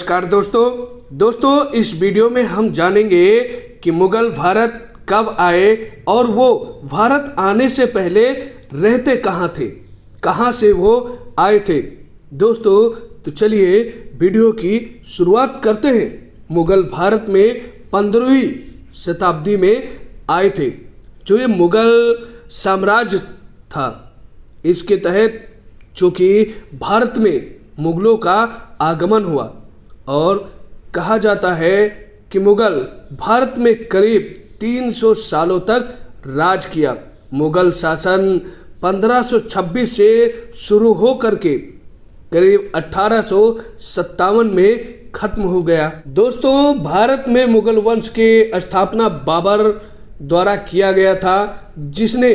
नमस्कार दोस्तों इस वीडियो में हम जानेंगे कि मुगल भारत कब आए और वो भारत आने से पहले रहते कहाँ थे, कहाँ से वो आए थे। दोस्तों तो चलिए वीडियो की शुरुआत करते हैं। मुगल भारत में 15वीं शताब्दी में आए थे। जो ये मुगल साम्राज्य था, इसके तहत चूँकि भारत में मुगलों का आगमन हुआ और कहा जाता है कि मुगल भारत में करीब 300 सालों तक राज किया। मुगल शासन 1526 से शुरू हो करके करीब 1857 में खत्म हो गया। दोस्तों भारत में मुगल वंश के स्थापना बाबर द्वारा किया गया था, जिसने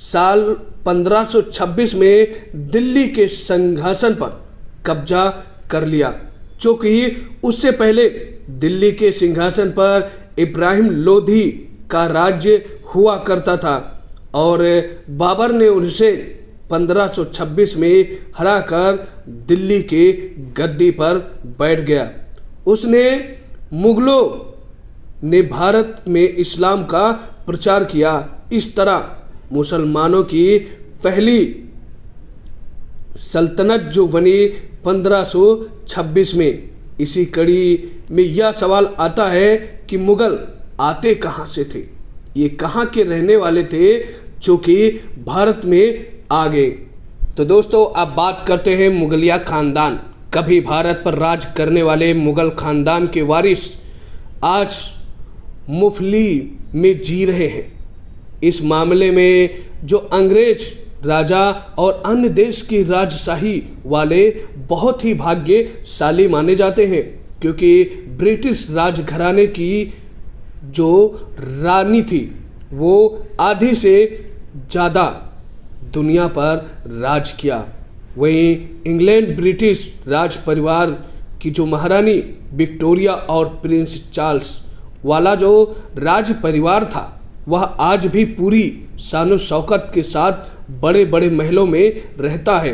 साल 1526 में दिल्ली के सिंहासन पर कब्जा कर लिया। चूँकि उससे पहले दिल्ली के सिंहासन पर इब्राहिम लोधी का राज्य हुआ करता था और बाबर ने उसे 1526 में हराकर दिल्ली के गद्दी पर बैठ गया। उसने मुगलों ने भारत में इस्लाम का प्रचार किया। इस तरह मुसलमानों की पहली सल्तनत जो बनी 1526 में। इसी कड़ी में यह सवाल आता है कि मुगल आते कहाँ से थे, ये कहाँ के रहने वाले थे जो कि भारत में आ गए। तो दोस्तों अब बात करते हैं मुगलिया खानदान। कभी भारत पर राज करने वाले मुगल खानदान के वारिस आज मुफली में जी रहे हैं। इस मामले में जो अंग्रेज राजा और अन्य देश की राजशाही वाले बहुत ही भाग्यशाली माने जाते हैं, क्योंकि ब्रिटिश राजघराने की जो रानी थी वो आधी से ज़्यादा दुनिया पर राज किया। वहीं इंग्लैंड ब्रिटिश राज परिवार की जो महारानी विक्टोरिया और प्रिंस चार्ल्स वाला जो राज परिवार था, वह आज भी पूरी शानो शौकत के साथ बड़े बड़े महलों में रहता है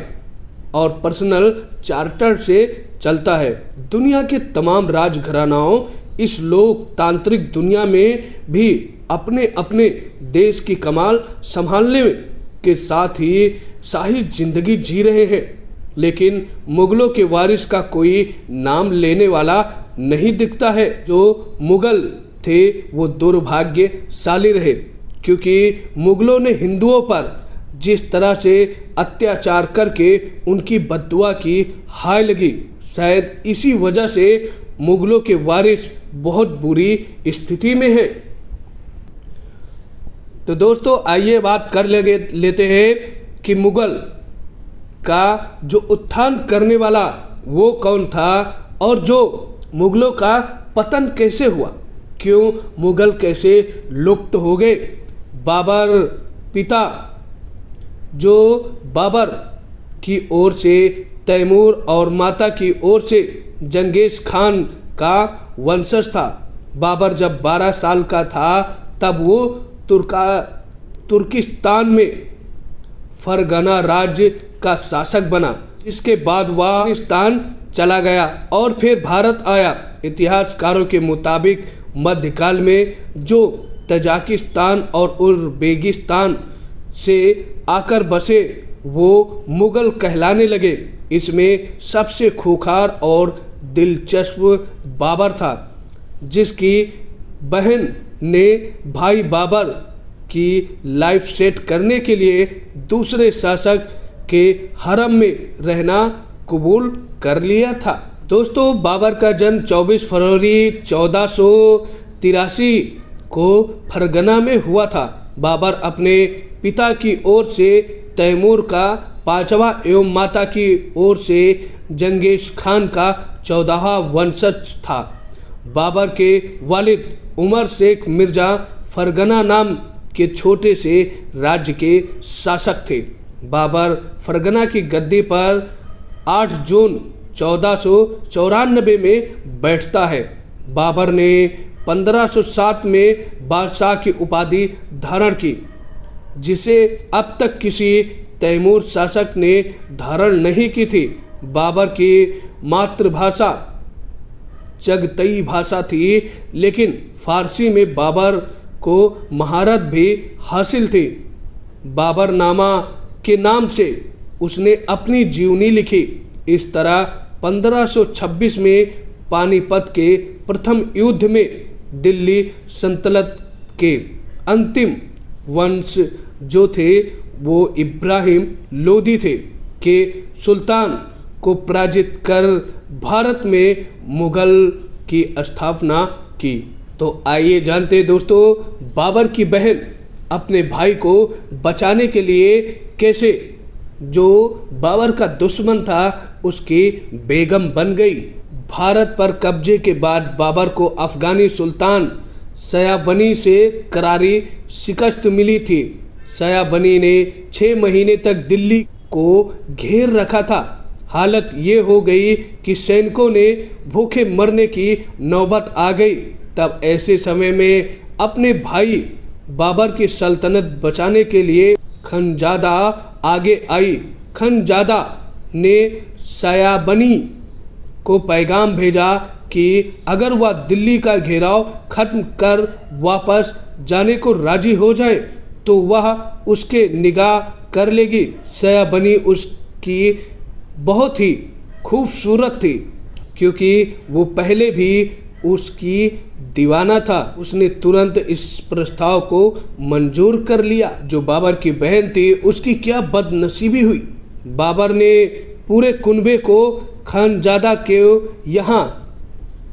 और पर्सनल चार्टर से चलता है। दुनिया के तमाम राजघरानाओं इस लोकतांत्रिक दुनिया में भी अपने अपने देश की कमाल संभालने के साथ ही शाही जिंदगी जी रहे हैं, लेकिन मुगलों के वारिस का कोई नाम लेने वाला नहीं दिखता है। जो मुगल थे वो दुर्भाग्यशाली रहे, क्योंकि मुगलों ने हिंदुओं पर जिस तरह से अत्याचार करके उनकी बद्दुआ की हाय लगी, शायद इसी वजह से मुगलों के वारिस बहुत बुरी स्थिति में हैं। तो दोस्तों आइए बात कर लेते हैं कि मुगल का जो उत्थान करने वाला वो कौन था और जो मुगलों का पतन कैसे हुआ, क्यों मुगल कैसे लुप्त हो गए। बाबर पिता जो बाबर की ओर से तैमूर और माता की ओर से जंगेज खान का वंशज था। बाबर जब 12 साल का था तब वो तुर्किस्तान में फरगना राज्य का शासक बना। इसके बाद वह पाकिस्तान चला गया और फिर भारत आया। इतिहासकारों के मुताबिक मध्यकाल में जो तजाकिस्तान और उज़्बेकिस्तान से आकर बसे वो मुगल कहलाने लगे। इसमें सबसे खूंखार और दिलचस्प बाबर था, जिसकी बहन ने भाई बाबर की लाइफ सेट करने के लिए दूसरे शासक के हरम में रहना कबूल कर लिया था। दोस्तों बाबर का जन्म 24 फरवरी 1483 को फरगना में हुआ था। बाबर अपने पिता की ओर से तैमूर का 5वां एवं माता की ओर से जंगेज खान का 14वां वंशज था। बाबर के वालिद उमर शेख मिर्जा फरगना नाम के छोटे से राज्य के शासक थे। बाबर फरगना की गद्दी पर 8 जून 1494 में बैठता है। बाबर ने 1507 में बादशाह की उपाधि धारण की, जिसे अब तक किसी तैमूर शासक ने धारण नहीं की थी। बाबर की मातृभाषा चगतई भाषा थी, लेकिन फारसी में बाबर को महारत भी हासिल थी। बाबरनामा के नाम से उसने अपनी जीवनी लिखी। इस तरह 1526 में पानीपत के प्रथम युद्ध में दिल्ली सल्तनत के अंतिम वंश जो थे वो इब्राहिम लोदी थे के सुल्तान को पराजित कर भारत में मुगल की स्थापना की। तो आइए जानते हैं दोस्तों, बाबर की बहन अपने भाई को बचाने के लिए कैसे जो बाबर का दुश्मन था उसकी बेगम बन गई। भारत पर कब्जे के बाद बाबर को अफगानी सुल्तान सयाबनी से करारी शिकस्त मिली थी। सयाबनी ने 6 महीने तक दिल्ली को घेर रखा था। हालत ये हो गई कि सैनिकों ने भूखे मरने की नौबत आ गई। तब ऐसे समय में अपने भाई बाबर की सल्तनत बचाने के लिए खानजादा आगे आई। खानजादा ने सयाबनी को पैगाम भेजा कि अगर वह दिल्ली का घेराव खत्म कर वापस जाने को राजी हो जाए तो वह उसके निगाह कर लेगी। सयाबनी उसकी बहुत ही खूबसूरत थी क्योंकि वो पहले भी उसकी दीवाना था। उसने तुरंत इस प्रस्ताव को मंजूर कर लिया। जो बाबर की बहन थी उसकी क्या बदनसीबी हुई। बाबर ने पूरे कुनबे को खानजादा के यहाँ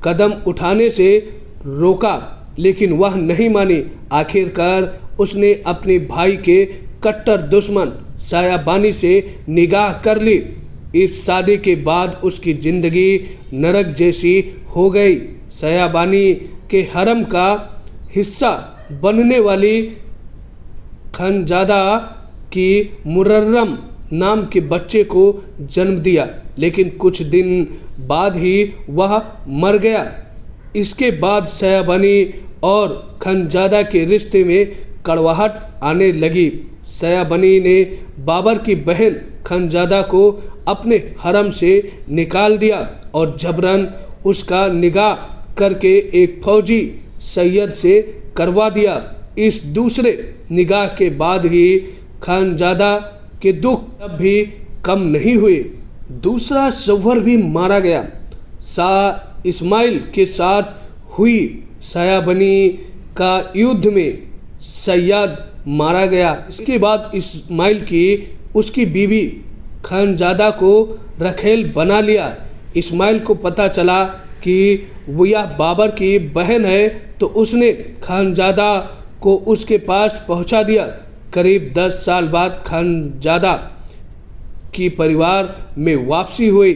कदम उठाने से रोका, लेकिन वह नहीं मानी। आखिरकार उसने अपने भाई के कट्टर दुश्मन सयाबनी से निगाह कर ली। इस शादी के बाद उसकी जिंदगी नरक जैसी हो गई। सयाबनी के हरम का हिस्सा बनने वाली खानजादा की मुर्रम नाम के बच्चे को जन्म दिया, लेकिन कुछ दिन बाद ही वह मर गया। इसके बाद सयाबनी और खानजादा के रिश्ते में कड़वाहट आने लगी। सयाबनी ने बाबर की बहन खानजादा को अपने हरम से निकाल दिया और जबरन उसका निकाह करके एक फौजी सैयद से करवा दिया। इस दूसरे निकाह के बाद ही खानजादा के दुख तब भी कम नहीं हुए। दूसरा शौहर भी मारा गया। शाह इस्माइल के साथ हुई सयाबनी का युद्ध में सैयद मारा गया। इसके बाद इस्माइल की उसकी बीवी खानजादा को रखेल बना लिया। इस्माइल को पता चला कि वो यह बाबर की बहन है तो उसने खानजादा को उसके पास पहुंचा दिया। करीब 10 साल बाद खानजादा की परिवार में वापसी हुई।